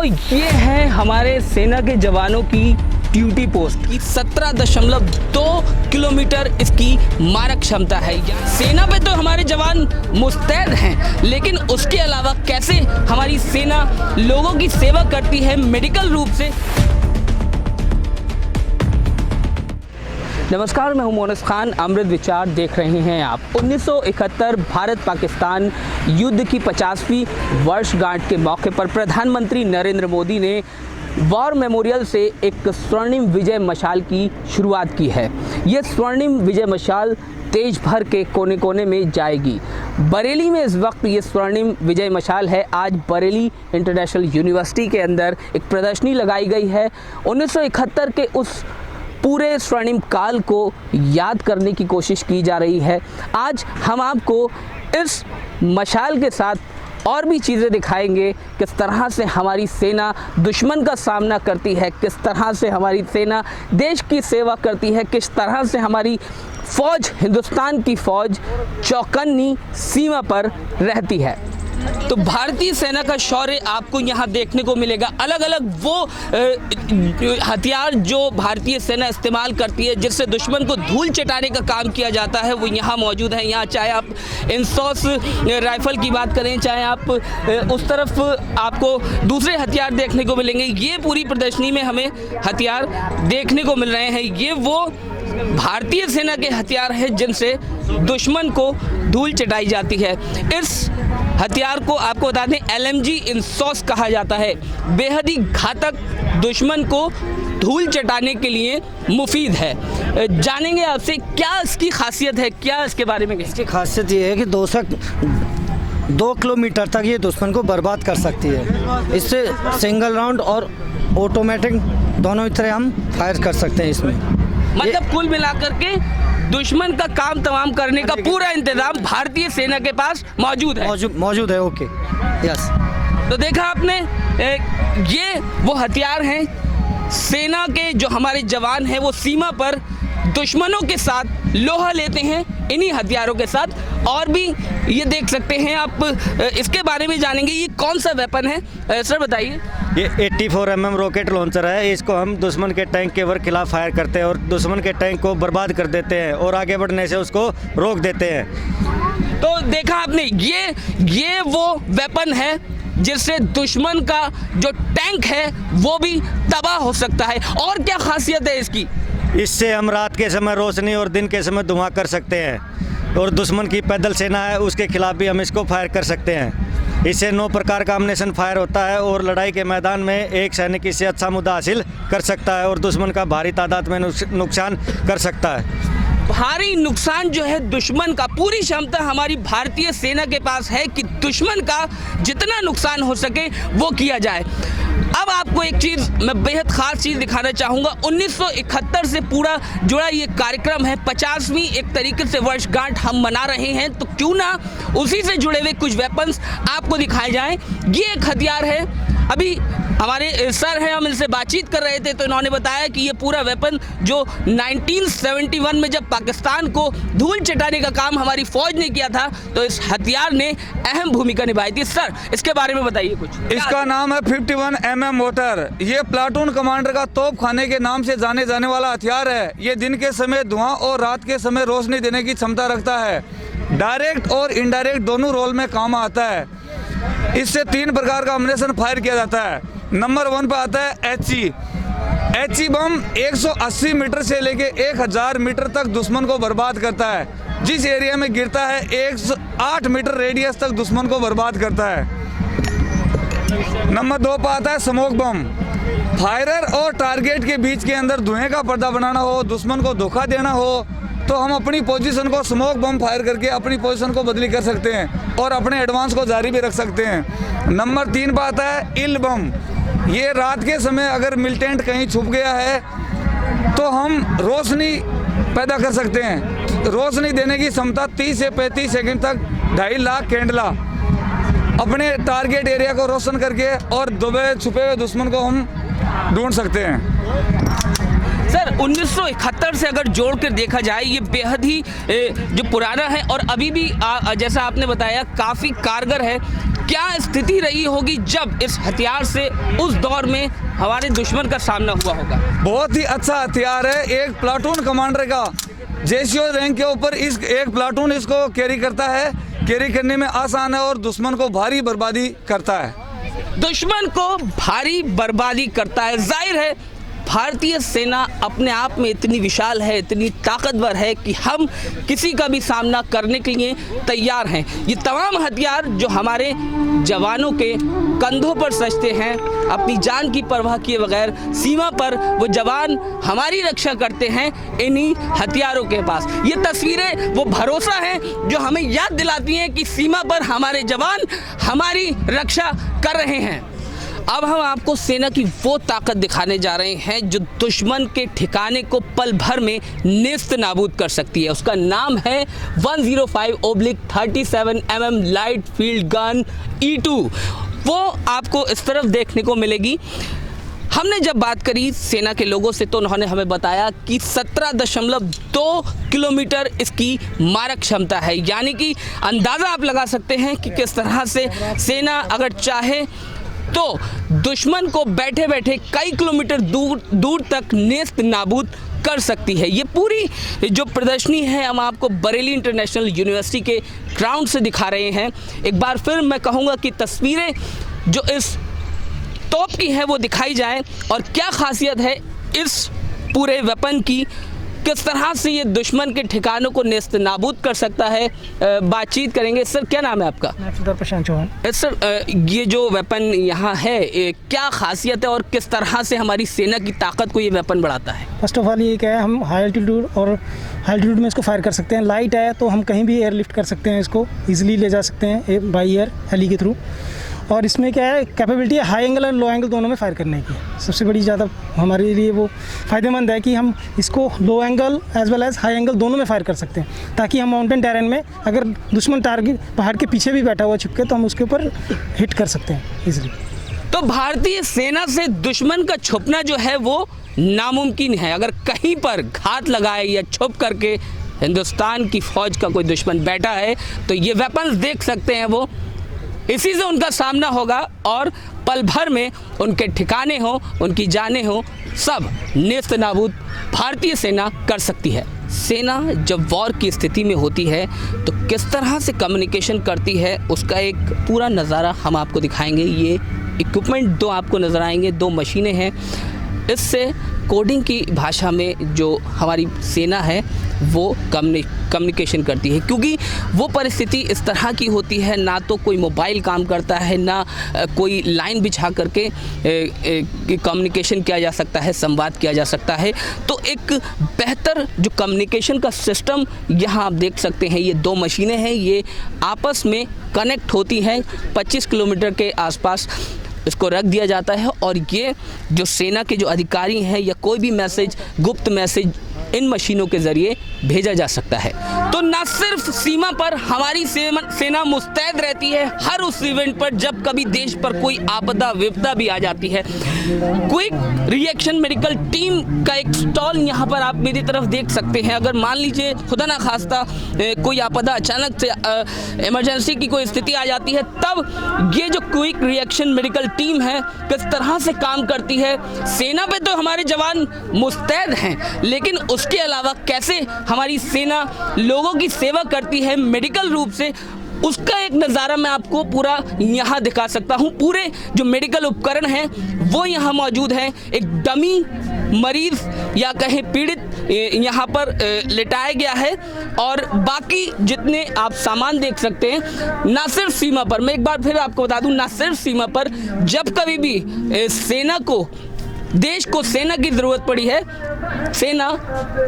तो ये है हमारे सेना के जवानों की ड्यूटी पोस्ट की 17.2 किलोमीटर इसकी मारक क्षमता है। सेना पे तो हमारे जवान मुस्तैद हैं, लेकिन उसके अलावा कैसे हमारी सेना लोगों की सेवा करती है मेडिकल रूप से। नमस्कार, मैं हूं मोनस खान। अमृत विचार देख रहे हैं आप। 1971 भारत पाकिस्तान युद्ध की 50वीं वर्षगांठ के मौके पर प्रधानमंत्री नरेंद्र मोदी ने वॉर मेमोरियल से एक स्वर्णिम विजय मशाल की शुरुआत की है। ये स्वर्णिम विजय मशाल देश भर के कोने कोने में जाएगी। बरेली में इस वक्त ये स्वर्णिम विजय मशाल है। आज बरेली इंटरनेशनल यूनिवर्सिटी के अंदर एक प्रदर्शनी लगाई गई है। 1971 के उस पूरे स्वर्णिम काल को याद करने की कोशिश की जा रही है। आज हम आपको इस मशाल के साथ और भी चीज़ें दिखाएंगे, किस तरह से हमारी सेना दुश्मन का सामना करती है, किस तरह से हमारी सेना देश की सेवा करती है, किस तरह से हमारी फ़ौज, हिंदुस्तान की फ़ौज चौकन्नी सीमा पर रहती है। तो भारतीय सेना का शौर्य आपको यहाँ देखने को मिलेगा। अलग अलग वो हथियार जो भारतीय सेना इस्तेमाल करती है, जिससे दुश्मन को धूल चटाने का काम किया जाता है, वो यहाँ मौजूद है। यहाँ चाहे आप इंसॉस राइफल की बात करें, चाहे आप उस तरफ आपको दूसरे हथियार देखने को मिलेंगे। ये पूरी प्रदर्शनी में हमें हथियार देखने को मिल रहे हैं। ये वो भारतीय सेना के हथियार हैं जिनसे दुश्मन को धूल चटाई जाती है। इस हथियार को आपको बता दें LMG इंसॉस कहा जाता है। बेहद ही घातक, दुश्मन को धूल चटाने के लिए मुफीद है। जानेंगे आपसे क्या इसकी खासियत है, क्या इसके बारे में। इसकी खासियत ये है कि 2 किलोमीटर तक ये दुश्मन को बर्बाद कर सकती है। इससे सिंगल राउंड और ऑटोमेटिक दोनों ही तरह हम फायर कर सकते हैं इसमें। मतलब कुल मिलाकर के दुश्मन का काम तमाम करने का पूरा इंतजाम भारतीय सेना के पास मौजूद है। Okay, yes. तो देखा आपने, ये वो हथियार हैं। सेना के जो हमारे जवान हैं वो सीमा पर दुश्मनों के साथ लोहा लेते हैं इन्हीं हथियारों के साथ। और भी ये देख सकते हैं आप, इसके बारे में जानेंगे। ये कौन सा वेपन है सर, बताइए। ये 84 mm रॉकेट लॉन्चर है। इसको हम दुश्मन के टैंक के खिलाफ फायर करते हैं और दुश्मन के टैंक को बर्बाद कर देते हैं और आगे बढ़ने से उसको रोक देते हैं। तो देखा आपने, ये वो वेपन है जिससे दुश्मन का जो टैंक है वो भी तबाह हो सकता है। और क्या खासियत है इसकी? इससे हम रात के समय रोशनी और दिन के समय धुआं कर सकते हैं और दुश्मन की पैदल सेना है उसके खिलाफ भी हम इसको फायर कर सकते हैं। इससे 9 प्रकार का अम्युनिशन फायर होता है और लड़ाई के मैदान में एक सैनिक इससे अच्छा मुद्दा हासिल कर सकता है और दुश्मन का भारी तादाद में नुकसान कर सकता है। भारी नुकसान जो है दुश्मन का, पूरी क्षमता हमारी भारतीय सेना के पास है कि दुश्मन का जितना नुकसान हो सके वो किया जाए। अब आपको एक चीज़, मैं बेहद ख़ास चीज़ दिखाना चाहूँगा। 1971 से पूरा जुड़ा ये कार्यक्रम है। 50वीं एक तरीके से वर्षगांठ हम मना रहे हैं, तो क्यों ना उसी से जुड़े हुए कुछ वेपन्स आपको दिखाए जाएं। ये एक हथियार है। अभी हमारे सर हैं, हम इनसे बातचीत कर रहे थे तो इन्होंने बताया कि ये पूरा वेपन जो 1971 में जब पाकिस्तान को धूल चटाने का काम हमारी फ़ौज ने किया था, तो इस हथियार ने अहम भूमिका निभाई थी। सर, इसके बारे में बताइए कुछ। इसका नाम है 51 mm मोटर। ये प्लाटून कमांडर का तोप खाने के नाम से जाने जाने वाला हथियार है। ये दिन के समय धुआं और रात के समय रोशनी देने की क्षमता रखता है। डायरेक्ट और इनडायरेक्ट दोनों रोल में काम आता है। इससे 3 प्रकार का अम्युनिशन फायर किया जाता है। नंबर 1 पर आता है HE बम। 180 मीटर से लेके 1000 मीटर तक दुश्मन को बर्बाद करता है। जिस एरिया में गिरता है 108 मीटर रेडियस तक दुश्मन को बर्बाद करता है। नंबर 2 पर आता है स्मोक बम। फायरर और टारगेट के बीच के अंदर धुएं का पर्दा बनाना हो, दुश्मन को धोखा देना हो, तो हम अपनी पोजीशन को स्मोक बम फायर करके अपनी पोजीशन को बदली कर सकते हैं और अपने एडवांस को जारी भी रख सकते हैं। नंबर 3 पर आता है इल बम। ये रात के समय अगर मिलिटेंट कहीं छुप गया है तो हम रोशनी पैदा कर सकते हैं। रोशनी देने की क्षमता 30 से 35 सेकंड तक 2.5 लाख कैंडला अपने टारगेट एरिया को रोशन करके और दबे छुपे हुए दुश्मन को हम ढूंढ सकते हैं। सर 1971 से अगर जोड़कर देखा जाए ये बेहद ही जो पुराना है और अभी भी जैसा आपने बताया काफ़ी कारगर है। क्या स्थिति रही होगी जब इस हथियार से उस दौर में हमारे दुश्मन का सामना हुआ होगा। बहुत ही अच्छा हथियार है। एक प्लाटून कमांडर का जेसीओ रैंक के ऊपर इस एक प्लाटून इसको कैरी करता है। कैरी करने में आसान है और दुश्मन को भारी बर्बादी करता है। दुश्मन को भारी बर्बादी करता है। जाहिर है भारतीय सेना अपने आप में इतनी विशाल है, इतनी ताकतवर है कि हम किसी का भी सामना करने के लिए तैयार हैं। ये तमाम हथियार जो हमारे जवानों के कंधों पर सजते हैं, अपनी जान की परवाह किए बगैर सीमा पर वो जवान हमारी रक्षा करते हैं इन्हीं हथियारों के पास। ये तस्वीरें वो भरोसा है जो हमें याद दिलाती हैं कि सीमा पर हमारे जवान हमारी रक्षा कर रहे हैं। अब हम आपको सेना की वो ताकत दिखाने जा रहे हैं जो दुश्मन के ठिकाने को पल भर में नेस्त नाबूद कर सकती है। उसका नाम है 105/37 mm light field gun E2। वो आपको इस तरफ देखने को मिलेगी। हमने जब बात करी सेना के लोगों से तो उन्होंने हमें बताया कि 17.2 किलोमीटर इसकी मारक क्षमता है। यानी कि अंदाज़ा आप लगा सकते हैं कि किस तरह से सेना अगर चाहे तो दुश्मन को बैठे बैठे कई किलोमीटर दूर तक नेस्त नाबूद कर सकती है। ये पूरी जो प्रदर्शनी है हम आपको बरेली इंटरनेशनल यूनिवर्सिटी के ग्राउंड से दिखा रहे हैं। एक बार फिर मैं कहूँगा कि तस्वीरें जो इस तोप की है वो दिखाई जाए और क्या खासियत है इस पूरे वेपन की, किस तरह से ये दुश्मन के ठिकानों को नेस्त नाबूद कर सकता है। बातचीत करेंगे। सर क्या नाम है आपका? प्रशांत चौहान। सर ये जो वेपन यहाँ है क्या खासियत है और किस तरह से हमारी सेना की ताकत को ये वेपन बढ़ाता है? फर्स्ट ऑफ ऑल ये क्या है, हम हाई एल्टीट्यूड और हाई एल्टीट्यूड में इसको फायर कर सकते हैं। लाइट है तो हम कहीं भी एयरलिफ्ट कर सकते हैं, इसको ईजिली ले जा सकते हैं बाई एयर हेली के थ्रू। और इसमें क्या है, कैपेबिलिटी है हाई एंगल और लो एंगल दोनों में फायर करने की। सबसे बड़ी ज़्यादा हमारे लिए वो फ़ायदेमंद है कि हम इसको low angle as well as high angle दोनों में फायर कर सकते हैं, ताकि हम माउंटेन टेरेन में अगर दुश्मन टारगेट पहाड़ के पीछे भी बैठा हुआ छिपके तो हम उसके ऊपर हिट कर सकते हैं ईजिली। तो भारतीय सेना से दुश्मन का छुपना जो है वो नामुमकिन है। अगर कहीं पर घात लगाए या छुप करके हिंदुस्तान की फ़ौज का कोई दुश्मन बैठा है तो ये वेपन्स देख सकते हैं, वो इसी से उनका सामना होगा और पल भर में उनके ठिकाने हो, उनकी जानें हो, सब नेस्त नाबूद भारतीय सेना कर सकती है। सेना जब वॉर की स्थिति में होती है तो किस तरह से कम्युनिकेशन करती है उसका एक पूरा नज़ारा हम आपको दिखाएंगे। ये इक्विपमेंट दो आपको नज़र आएंगे, दो मशीनें हैं। इससे कोडिंग की भाषा में जो हमारी सेना है वो कम्युनिकेशन करती है, क्योंकि वो परिस्थिति इस तरह की होती है, ना तो कोई मोबाइल काम करता है, ना कोई लाइन बिछा करके कम्युनिकेशन किया जा सकता है, संवाद किया जा सकता है। तो एक बेहतर जो कम्युनिकेशन का सिस्टम यहाँ आप देख सकते हैं, ये दो मशीनें हैं, ये आपस में कनेक्ट होती हैं। 25 किलोमीटर के आसपास इसको रख दिया जाता है और ये जो सेना के जो अधिकारी हैं या कोई भी मैसेज, गुप्त मैसेज इन मशीनों के ज़रिए भेजा जा सकता है। तो न सिर्फ सीमा पर हमारी सेना मुस्तैद रहती है हर उस इवेंट पर जब कभी देश पर कोई आपदा विपदा भी आ जाती है। क्विक रिएक्शन मेडिकल टीम का एक स्टॉल यहाँ पर आप मेरी तरफ देख सकते हैं। अगर मान लीजिए खुदा ना खास्ता कोई आपदा अचानक से इमरजेंसी की कोई स्थिति आ जाती है, तब ये जो क्विक रिएक्शन मेडिकल टीम है किस तरह से काम करती है। सेना पे तो हमारे जवान मुस्तैद हैं, लेकिन उसके अलावा कैसे हमारी सेना लोगों की सेवा करती है मेडिकल रूप से, उसका एक नज़ारा मैं आपको पूरा यहाँ दिखा सकता हूँ। पूरे जो मेडिकल उपकरण हैं वो यहाँ मौजूद हैं। एक डमी मरीज या कहें पीड़ित यहाँ पर लेटाया गया है और बाकी जितने आप सामान देख सकते हैं। ना सिर्फ सीमा पर, मैं एक बार फिर आपको बता दूँ, ना सिर्फ सीमा पर, जब कभी भी सेना को, देश को सेना की ज़रूरत पड़ी है, सेना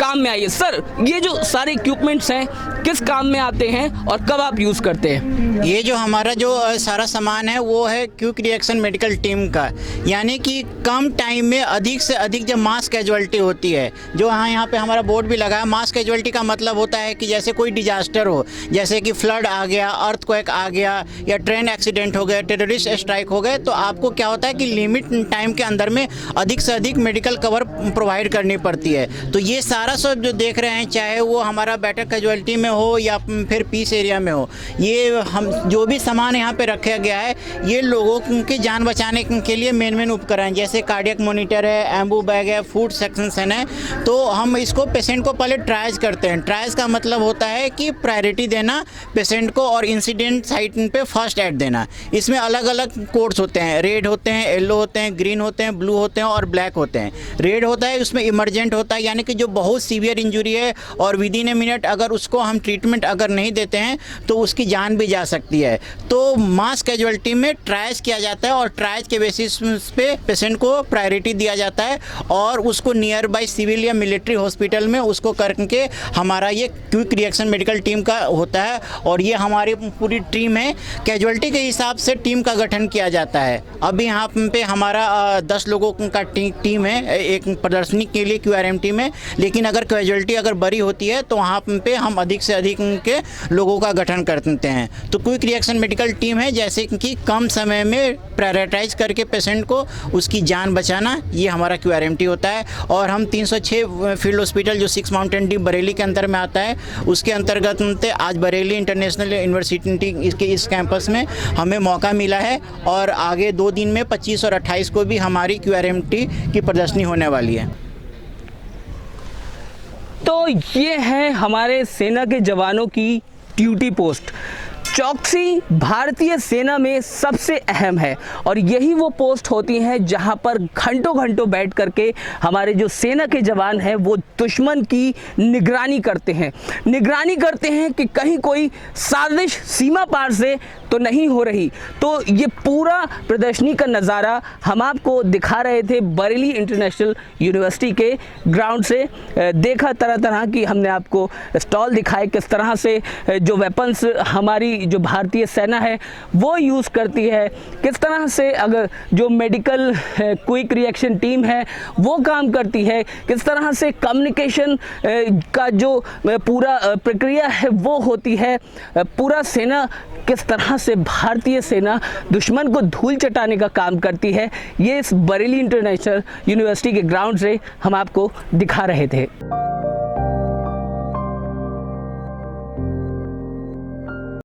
काम में आई है। सर ये जो सारे इक्विपमेंट्स हैं किस काम में आते हैं और कब आप यूज़ करते हैं? ये जो हमारा जो सारा सामान है वो है क्विक रिएक्शन मेडिकल टीम का, यानी कि कम टाइम में अधिक से अधिक जब मास कैजुअलिटी होती है, जो यहाँ पे हमारा बोर्ड भी लगा है। मास कैजुअलिटी का मतलब होता है कि जैसे कोई डिजास्टर हो, जैसे कि फ्लड आ गया, अर्थक्वेक आ गया, या ट्रेन एक्सीडेंट हो गया, टेररिस्ट स्ट्राइक हो गए, तो आपको क्या होता है कि लिमिट टाइम के अंदर में अधिक से अधिक मेडिकल कवर प्रोवाइड करनी पड़ती है। तो ये सारा सब जो देख रहे हैं, चाहे वो हमारा बेटर कैजुअलिटी में हो या फिर पीस एरिया में हो, ये हम जो भी सामान यहाँ पे रखा गया है ये लोगों की जान बचाने के लिए मेन उपकरण, जैसे कार्डियक मॉनिटर है, एम्बू बैग है, फूड सेक्शन है। तो हम इसको पेशेंट को पहले ट्रायज करते हैं। ट्रायज का मतलब होता है कि प्रायोरिटी देना पेशेंट को और इंसिडेंट साइट पे फर्स्ट एड देना। इसमें अलग अलग कोड्स होते हैं, रेड होते हैं, येलो होते हैं, ग्रीन होते हैं, ब्लू होते हैं और ब्लैक होते हैं। रेड होता है उसमें इमरजेंट होता है, यानी कि जो बहुत सीवियर इंजरी है और विद इन ए मिनट अगर उसको हम ट्रीटमेंट अगर नहीं देते हैं तो उसकी जान भी जा सकती है। तो मास कैजुअलिटी में ट्रायज किया जाता है और ट्रायज के बेसिस पे पेशेंट को प्रायोरिटी दिया जाता है और उसको नियर बाय सिविल या मिलिट्री हॉस्पिटल में उसको करके हमारा ये क्विक रिएक्शन मेडिकल टीम का होता है। और ये हमारी पूरी टीम है, कैजुअलिटी के हिसाब से टीम का गठन किया जाता है। अभी यहाँ पे हमारा 10 लोगों का टीम है एक प्रदर्शनी के लिए QRMT में, लेकिन अगर कैजुअलिटी अगर बड़ी होती है तो वहाँ पे हम अधिक से अधिक के लोगों का गठन करते हैं। तो क्विक रिएक्शन मेडिकल टीम है, जैसे कि कम समय में प्रायोरिटाइज करके पेशेंट को उसकी जान बचाना, ये हमारा QRMT होता है। और हम 306 फील्ड हॉस्पिटल जो 6 माउंटेन डी बरेली के अंदर में आता है, उसके अंतर्गत आज बरेली इंटरनेशनल यूनिवर्सिटी के इस कैंपस में हमें मौका मिला है और आगे 2 दिन में 25 और 28 को भी हमारी QRMT की प्रदर्शनी होने वाली है। तो ये है हमारे सेना के जवानों की ड्यूटी पोस्ट। चौकसी भारतीय सेना में सबसे अहम है और यही वो पोस्ट होती है जहां पर घंटों घंटों बैठ करके हमारे जो सेना के जवान हैं वो दुश्मन की निगरानी करते हैं कि कहीं कोई साजिश सीमा पार से तो नहीं हो रही। तो ये पूरा प्रदर्शनी का नज़ारा हम आपको दिखा रहे थे बरेली इंटरनेशनल यूनिवर्सिटी के ग्राउंड से। देखा तरह तरह की हमने आपको स्टॉल दिखाए, किस तरह से जो वेपन्स हमारी जो भारतीय सेना है वो यूज़ करती है, किस तरह से अगर जो मेडिकल क्विक रिएक्शन टीम है वो काम करती है, किस तरह से कम्युनिकेशन का जो पूरा प्रक्रिया है वो होती है। पूरा सेना किस तरह से भारतीय सेना दुश्मन को धूल चटाने का काम करती है, ये इस बरेली इंटरनेशनल यूनिवर्सिटी के ग्राउंड से हम आपको दिखा रहे थे।